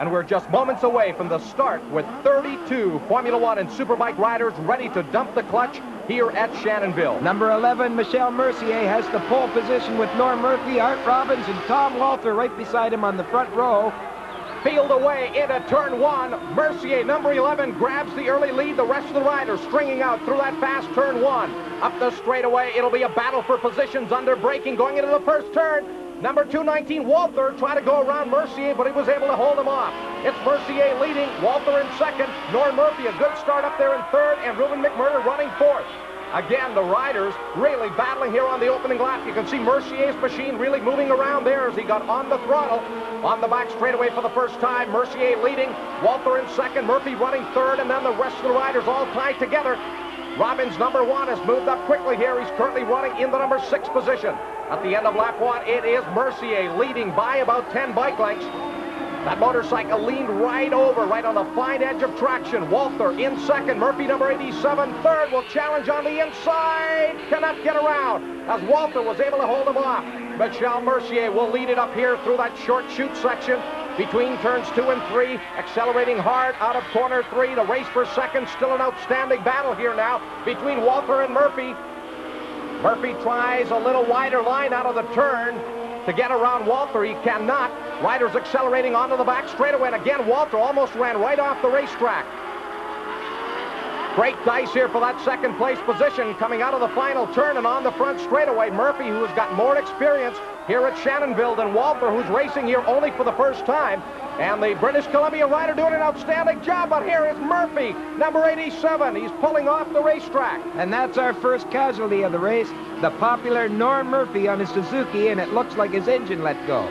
And we're just moments away from the start with 32 Formula One and Superbike riders ready to dump the clutch here at Shannonville. Number 11, Michele Mercier, has the pole position with Norm Murphy, Art Robbins, and Tom Walter right beside him on the front row. Peeled away into turn one. Mercier, number 11, grabs the early lead. The rest of the riders stringing out through that fast turn one. Up the straightaway, it'll be a battle for positions under braking going into the first turn. Number 219, Walter, tried to go around Mercier, but he was able to hold him off. It's Mercier leading, Walter in second, Norm Murphy a good start up there in third, and Ruben McMurter running fourth. Again, the riders really battling here on the opening lap. You can see Mercier's machine really moving around there as he got on the throttle. On the back straightaway for the first time, Mercier leading, Walter in second, Murphy running third, and then the rest of the riders all tied together. Robbins, number 1, has moved up quickly here. He's currently running in the number 6 position. At the end of lap 1, it is Mercier leading by about 10 bike lengths. That motorcycle leaned right over, right on the fine edge of traction. Walter in second, Murphy number 87, third, will challenge on the inside. Cannot get around as Walter was able to hold him off. Michele Mercier will lead it up here through that short chute section between turns 2 and 3, accelerating hard out of corner 3. The race for second, still an outstanding battle here now between Walter and Murphy. Murphy tries a little wider line out of the turn to get around Walter. He cannot. Riders accelerating onto the back straightaway, and again, Walter almost ran right off the racetrack. Great dice here for that second place position coming out of the final turn and on the front straightaway. Murphy, who has got more experience here at Shannonville than Walter, who's racing here only for the first time. And the British Columbia rider doing an outstanding job, but here is Murphy, number 87. He's pulling off the racetrack. And that's our first casualty of the race, the popular Norm Murphy on his Suzuki, and it looks like his engine let go.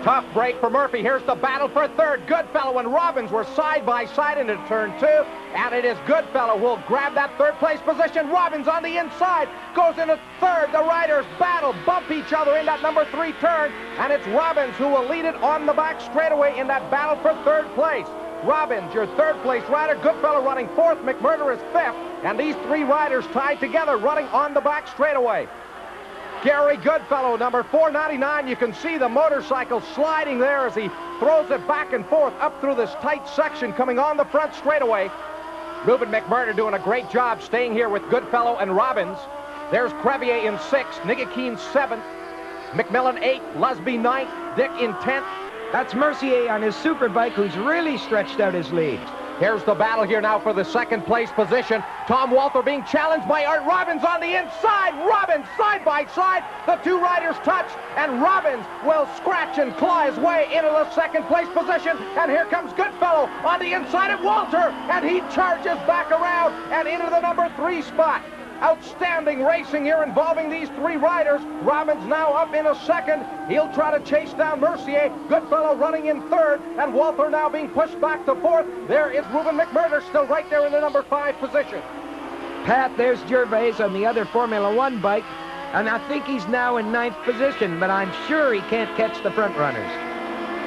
Tough break for Murphy. Here's the battle for third. Goodfellow and Robbins were side by side into turn 2, and it is Goodfellow who will grab that third place position. Robbins on the inside goes into third. The riders battle, bump each other in that number 3 turn, and it's Robbins who will lead it on the back straightaway in that battle for third place. Robbins, your third place rider. Goodfellow running 4th. McMurter is 5th, and these 3 riders tied together running on the back straightaway. Gary Goodfellow, number 499. You can see the motorcycle sliding there as he throws it back and forth up through this tight section coming on the front straightaway. Ruben McMurter doing a great job staying here with Goodfellow and Robbins. There's Crevier in 6th, Nigakin 7th, MacMillian 8th, Lusby 9th, Dick in 10th. That's Mercier on his Superbike, who's really stretched out his lead. Here's the battle here now for the second place position. Tom Walter being challenged by Art Robbins on the inside. Robbins side by side. The 2 riders touch, and Robbins will scratch and claw his way into the second place position. And here comes Goodfellow on the inside of Walter, and he charges back around and into the number 3 spot. Outstanding racing here involving these 3 riders. Robbins now up in a second. He'll try to chase down Mercier. Goodfellow running in third, and Walter now being pushed back to 4th. There is Ruben McMurter still right there in the number 5 position. Pat, there's Gervais on the other Formula One bike, and I think he's now in 9th position, but I'm sure he can't catch the front runners.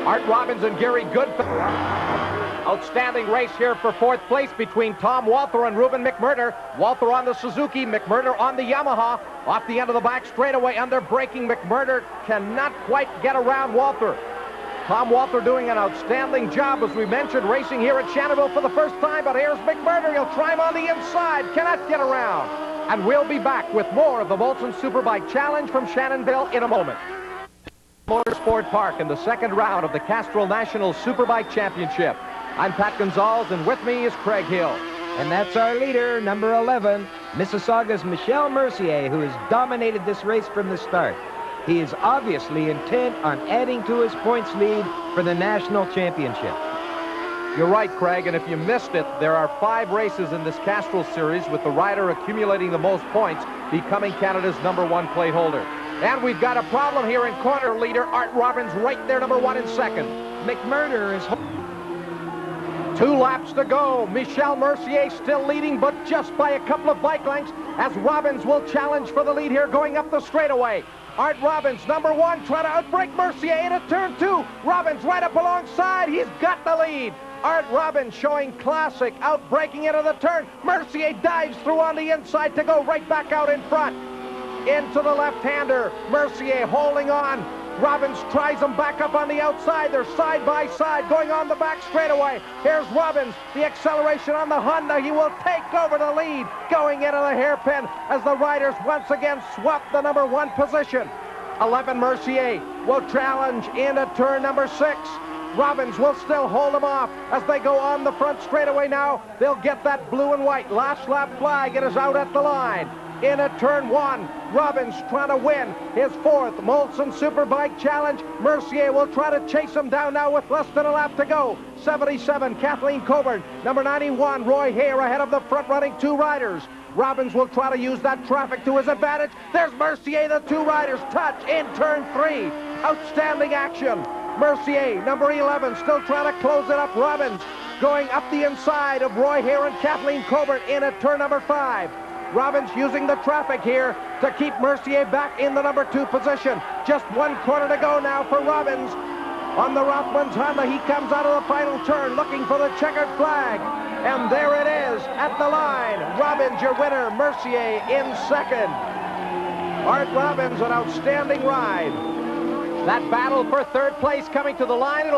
Art Robbins and Gary Goodfellow. Outstanding race here for 4th place between Tom Walter and Ruben McMurter. Walter on the Suzuki, McMurter on the Yamaha. Off the end of the back straightaway under braking. McMurter cannot quite get around Walter. Tom Walter doing an outstanding job, as we mentioned, racing here at Shannonville for the first time. But here's McMurter. He'll try him on the inside. Cannot get around. And we'll be back with more of the Molson Superbike Challenge from Shannonville in a moment. Motorsport Park in the second round of the Castrol National Superbike Championship. I'm Pat Gonzalez, and with me is Craig Hill. And that's our leader, number 11, Mississauga's Michele Mercier, who has dominated this race from the start. He is obviously intent on adding to his points lead for the national championship. You're right, Craig, and if you missed it, there are 5 races in this Castrol Series, with the rider accumulating the most points becoming Canada's number 1 plate holder. And we've got a problem here in corner leader Art Robbins right there, number 1 in second. McMurter is 2 laps to go. Michele Mercier still leading, but just by a couple of bike lengths, as Robbins will challenge for the lead here going up the straightaway. Art Robbins, number 1, trying to outbrake Mercier into turn 2. Robbins right up alongside. He's got the lead. Art Robbins showing classic outbraking into the turn. Mercier dives through on the inside to go right back out in front. Into the left-hander. Mercier holding on. Robbins tries them back up on the outside. They're side by side going on the back straightaway. Here's Robbins, the acceleration on the Honda. He will take over the lead going into the hairpin as the riders once again swap the number 1 position. 11 Mercier will challenge into turn number 6. Robbins will still hold them off as they go on the front straightaway now. They'll get that blue and white last lap flag. It is out at the line. Into turn 1, Robbins trying to win his 4th Molson Superbike Challenge. Mercier will try to chase him down now with less than a lap to go. 77, Kathleen Coburn. Number 91, Roy Hare ahead of the front-running 2 riders. Robbins will try to use that traffic to his advantage. There's Mercier, the 2 riders touch in turn 3. Outstanding action. Mercier, number 11, still trying to close it up. Robbins going up the inside of Roy Hare and Kathleen Coburn in at turn number 5. Robbins using the traffic here to keep Mercier back in the number 2 position. Just 1 corner to go now for Robbins. On the Rothmans Honda, he comes out of the final turn looking for the checkered flag. And there it is at the line. Robbins, your winner. Mercier in 2nd. Art Robbins, an outstanding ride. That battle for 3rd place coming to the line. It'll